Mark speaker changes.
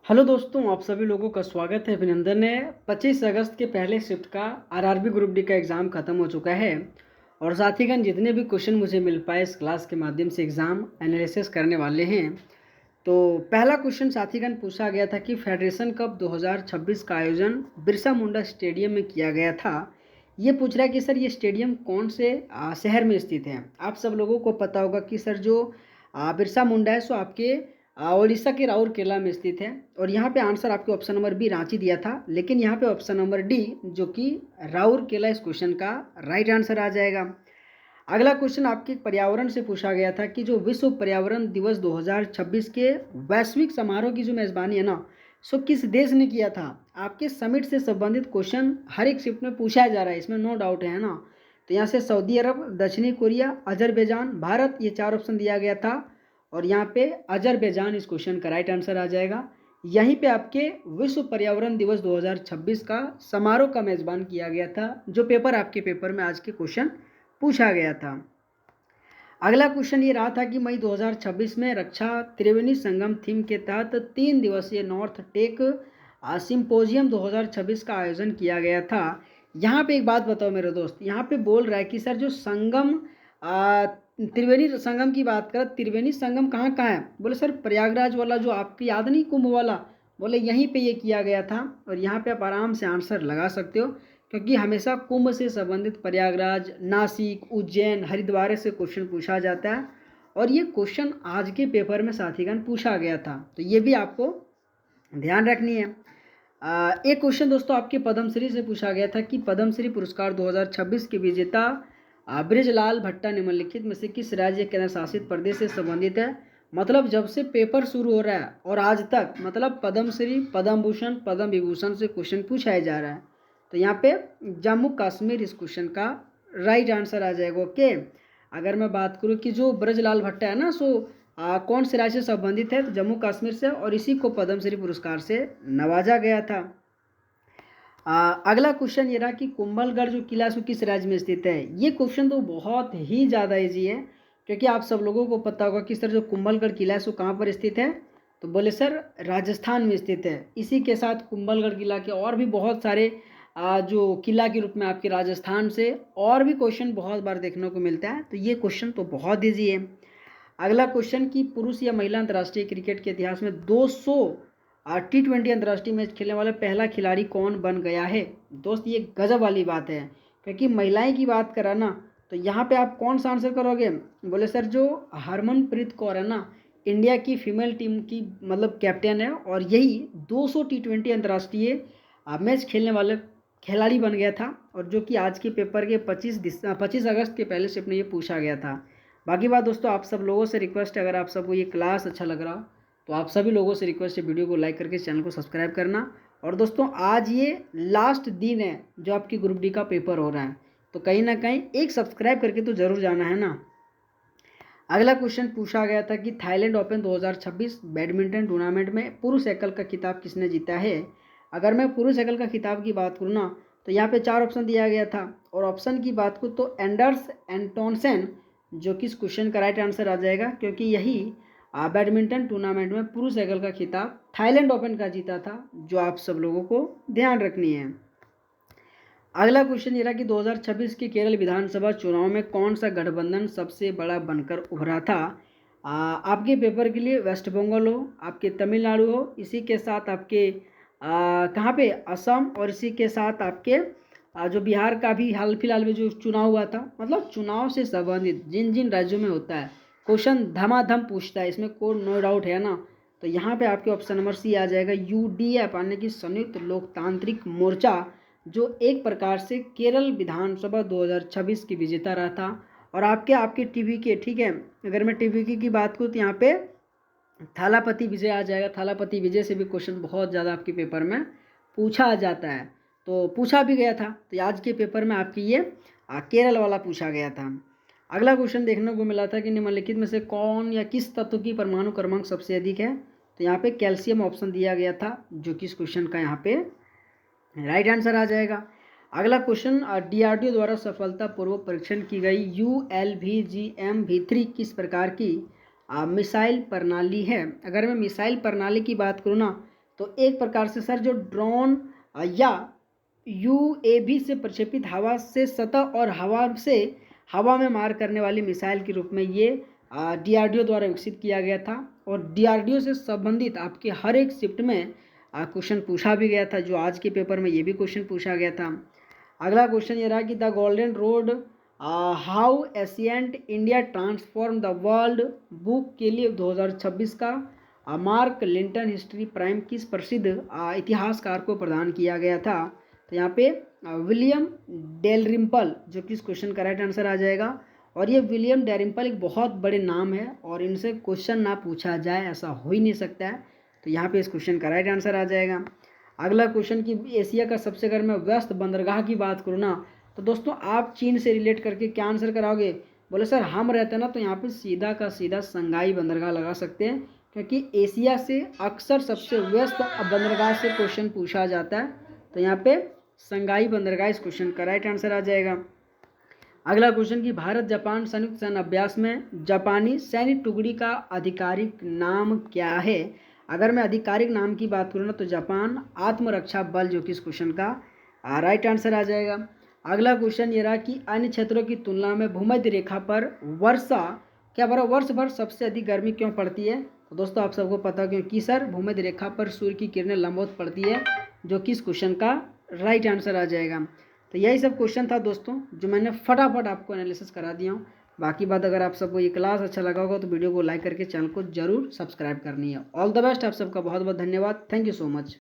Speaker 1: Hello दोस्तों, आप सभी लोगों का स्वागत है। अभिनंदन है। 25 अगस्त के पहले शिफ्ट का आरआरबी ग्रुप डी का एग्ज़ाम ख़त्म हो चुका है और साथीगण जितने भी क्वेश्चन मुझे मिल पाए इस क्लास के माध्यम से एग्ज़ाम एनालिसिस करने वाले हैं। तो पहला क्वेश्चन साथीगण पूछा गया था कि फेडरेशन कप 2026 का आयोजन बिरसा मुंडा स्टेडियम में किया गया था। ये पूछ रहा है कि सर ये स्टेडियम कौन से शहर में स्थित है। आप सब लोगों को पता होगा कि सर जो बिरसा मुंडा है सो आपके उड़ीसा के राउरकेला में स्थित है। और यहाँ पे आंसर आपके ऑप्शन नंबर बी रांची दिया था, लेकिन यहाँ पे ऑप्शन नंबर डी जो कि राउरकेला इस क्वेश्चन का राइट आंसर आ जाएगा। अगला क्वेश्चन आपके पर्यावरण से पूछा गया था कि जो विश्व पर्यावरण दिवस 2026 के वैश्विक समारोह की जो मेजबानी है ना, सो किस देश ने किया था। आपके समिट से संबंधित क्वेश्चन हर एक शिफ्ट में पूछा जा रहा है, इसमें नो डाउट है ना। तो यहाँ से सऊदी अरब, दक्षिणी कोरिया, अजरबैजान, भारत, ये चार ऑप्शन दिया गया था और यहाँ पे अजरबैजान इस क्वेश्चन का राइट आंसर आ जाएगा। यहीं पे आपके विश्व पर्यावरण दिवस 2026 का समारोह का मेजबान किया गया था, जो पेपर आपके पेपर में आज के क्वेश्चन पूछा गया था। अगला क्वेश्चन ये रहा था कि मई 2026 में रक्षा त्रिवेणी संगम थीम के तहत 3 दिवसीय नॉर्थ टेक सिंपोजियम 2026 का आयोजन किया गया था। यहाँ पे एक बात बताओ मेरे दोस्त, यहाँ पे बोल रहा है कि सर जो संगम त्रिवेणी संगम की बात कर, त्रिवेणी संगम कहाँ कहाँ है। बोले सर प्रयागराज वाला जो आपकी याद नहीं, कुंभ वाला, बोले यहीं पे ये किया गया था। और यहाँ पे आप आराम से आंसर लगा सकते हो, क्योंकि हमेशा कुंभ से संबंधित प्रयागराज, नासिक, उज्जैन, हरिद्वार से क्वेश्चन पूछा जाता है और ये क्वेश्चन आज के पेपर में साथीगण पूछा गया था, तो ये भी आपको ध्यान रखनी है। एक क्वेश्चन दोस्तों आपके पद्मश्री से पूछा गया था कि पद्मश्री पुरस्कार 2026 के विजेता बृजलाल भट्टा निम्नलिखित में से किस राज्य केंद्र शासित प्रदेश से संबंधित है। मतलब जब से पेपर शुरू हो रहा है और आज तक मतलब पद्मश्री, पद्म भूषण, पद्म विभूषण से क्वेश्चन पूछाया जा रहा है। तो यहाँ पे जम्मू कश्मीर इस क्वेश्चन का राइट आंसर आ जाएगा। ओके, अगर मैं बात करूँ कि जो ब्रजलाल भट्टा है ना, सो कौन से राज्य से संबंधित है, तो जम्मू कश्मीर से, और इसी को पद्मश्री पुरस्कार से नवाजा गया था। अगला क्वेश्चन ये रहा कि कुंभलगढ़ जो किला सो किस राज्य में स्थित है। ये क्वेश्चन तो बहुत ही ज़्यादा इजी है, क्योंकि आप सब लोगों को पता होगा कि सर जो कुंभलगढ़ किला है सो कहाँ पर स्थित है। तो बोले सर राजस्थान में स्थित है। इसी के साथ कुंभलगढ़ किला के और भी बहुत सारे जो किला के रूप में आपके राजस्थान से और भी क्वेश्चन बहुत बार देखने को मिलता है, तो ये क्वेश्चन तो बहुत ईजी है। अगला क्वेश्चन कि पुरुष या महिला अंतर्राष्ट्रीय क्रिकेट के इतिहास में 200 T20 अंतर्राष्ट्रीय मैच खेलने वाला पहला खिलाड़ी कौन बन गया है। दोस्त ये गजब वाली बात है, क्योंकि महिलाएं की बात करा ना, तो यहाँ पे आप कौन सा आंसर करोगे। बोले सर जो हरमनप्रीत कौर है ना, इंडिया की फीमेल टीम की मतलब कैप्टन है और यही 200 T20 अंतर्राष्ट्रीय मैच खेलने वाले खिलाड़ी बन गया था, और जो कि आज के पेपर के 25 अगस्त के पहले शिफ्ट में ये पूछा गया था। बाकी बात दोस्तों आप सब लोगों से रिक्वेस्ट है, अगर आप सबको ये क्लास अच्छा लग रहा हो तो आप सभी लोगों से रिक्वेस्ट है वीडियो को लाइक करके चैनल को सब्सक्राइब करना। और दोस्तों आज ये लास्ट दिन है जो आपकी ग्रुप डी का पेपर हो रहा है, तो कहीं ना कहीं एक सब्सक्राइब करके तो जरूर जाना है ना। अगला क्वेश्चन पूछा गया था कि थाईलैंड ओपन 2026 बैडमिंटन टूर्नामेंट में पुरुष एकल का खिताब किसने जीता है। अगर मैं पुरुष एकल का खिताब की बात करूँ ना, तो यहाँ पे 4 ऑप्शन दिया गया था, और ऑप्शन की बात करूँ तो एंडर्स एंटोनसेन जो कि इस क्वेश्चन का राइट आंसर आ जाएगा, क्योंकि यही बैडमिंटन टूर्नामेंट में पुरुष एकल का खिताब थाईलैंड ओपन का जीता था, जो आप सब लोगों को ध्यान रखनी है। अगला क्वेश्चन ये रहा कि 2026 के केरल विधानसभा चुनाव में कौन सा गठबंधन सबसे बड़ा बनकर उभरा था। आपके पेपर के लिए वेस्ट बंगाल हो, आपके तमिलनाडु हो, इसी के साथ आपके कहाँ पे असम, और इसी के साथ आपके जो बिहार का भी हाल फिलहाल में जो चुनाव हुआ था, मतलब चुनाव से संबंधित जिन जिन राज्यों में होता है क्वेश्चन धमाधम पूछता है, इसमें कोई नो डाउट है ना। तो यहाँ पे आपके ऑप्शन नंबर सी आ जाएगा, UDF यानी कि संयुक्त लोकतांत्रिक मोर्चा, जो एक प्रकार से केरल विधानसभा 2026 की विजेता रहा था। और आपके टीवी के, ठीक है, अगर मैं टीवी की बात करूँ तो यहाँ पे थालापति विजय आ जाएगा। थालापति विजय से भी क्वेश्चन बहुत ज़्यादा आपके पेपर में पूछा जाता है, तो पूछा भी गया था। तो आज के पेपर में आपकी ये केरल वाला पूछा गया था। अगला क्वेश्चन देखने को मिला था कि निम्नलिखित में से कौन या किस तत्व की परमाणु क्रमांक सबसे अधिक है। तो यहाँ पे कैल्शियम ऑप्शन दिया गया था, जो कि इस क्वेश्चन का यहाँ पे राइट आंसर आ जाएगा। अगला क्वेश्चन DRDO द्वारा सफलतापूर्वक परीक्षण की गई ULVGM-V3 किस प्रकार की मिसाइल प्रणाली है। अगर मैं मिसाइल प्रणाली की बात करूँ ना, तो एक प्रकार से सर जो ड्रोन या यूएवी से प्रक्षेपित हवा से सतह और हवा में मार करने वाली मिसाइल के रूप में ये डीआरडीओ द्वारा विकसित किया गया था। और डीआरडीओ से संबंधित आपके हर एक शिफ्ट में क्वेश्चन पूछा भी गया था, जो आज के पेपर में ये भी क्वेश्चन पूछा गया था। अगला क्वेश्चन ये रहा कि the golden road how ancient India transform the world book के लिए 2026 का मार्क लिंटन हिस्ट्री प्राइम किस प्रसिद्ध इतिहासकार को प्रदान किया गया था? तो यहाँ पे विलियम डेलरिम्पल जो कि इस क्वेश्चन का राइट आंसर आ जाएगा। और ये विलियम डेलरिम्पल एक बहुत बड़े नाम है और इनसे क्वेश्चन ना पूछा जाए ऐसा हो ही नहीं सकता है, तो यहाँ पे इस क्वेश्चन का राइट आंसर आ जाएगा। अगला क्वेश्चन कि एशिया का सबसे अगर मैं व्यस्त बंदरगाह की बात करूँ ना, तो दोस्तों आप चीन से रिलेट करके क्या आंसर कराओगे? बोले सर हम रहते हैं ना तो यहाँ पे सीधा का सीधा संगाई बंदरगाह लगा सकते हैं, क्योंकि एशिया से अक्सर सबसे व्यस्त बंदरगाह से क्वेश्चन पूछा जाता है, तो यहाँ पे संगाई बंदरगाह इस क्वेश्चन का राइट आंसर आ जाएगा। अगला क्वेश्चन कि भारत जापान संयुक्त सैन्य अभ्यास में जापानी सैन्य टुकड़ी का आधिकारिक नाम क्या है? अगर मैं आधिकारिक नाम की बात करूँ ना तो जापान आत्मरक्षा बल जो कि इस क्वेश्चन का राइट आंसर आ जाएगा। अगला क्वेश्चन ये रहा कि अन्य क्षेत्रों की तुलना में भूमध्य रेखा पर वर्ष भर सबसे अधिक गर्मी क्यों पड़ती है? तो दोस्तों आप सबको पता क्योंकि सर भूमध्य रेखा पर सूर्य की किरणें लंबवत पड़ती है, जो कि इस क्वेश्चन का राइट आंसर आ जाएगा। तो यही सब क्वेश्चन था दोस्तों जो मैंने फटाफट आपको एनालिसिस करा दिया हूँ। बाकी बात अगर आप सबको ये क्लास अच्छा लगा होगा तो वीडियो को लाइक करके चैनल को जरूर सब्सक्राइब करनी है। ऑल द बेस्ट, आप सबका बहुत बहुत धन्यवाद। Thank you so much.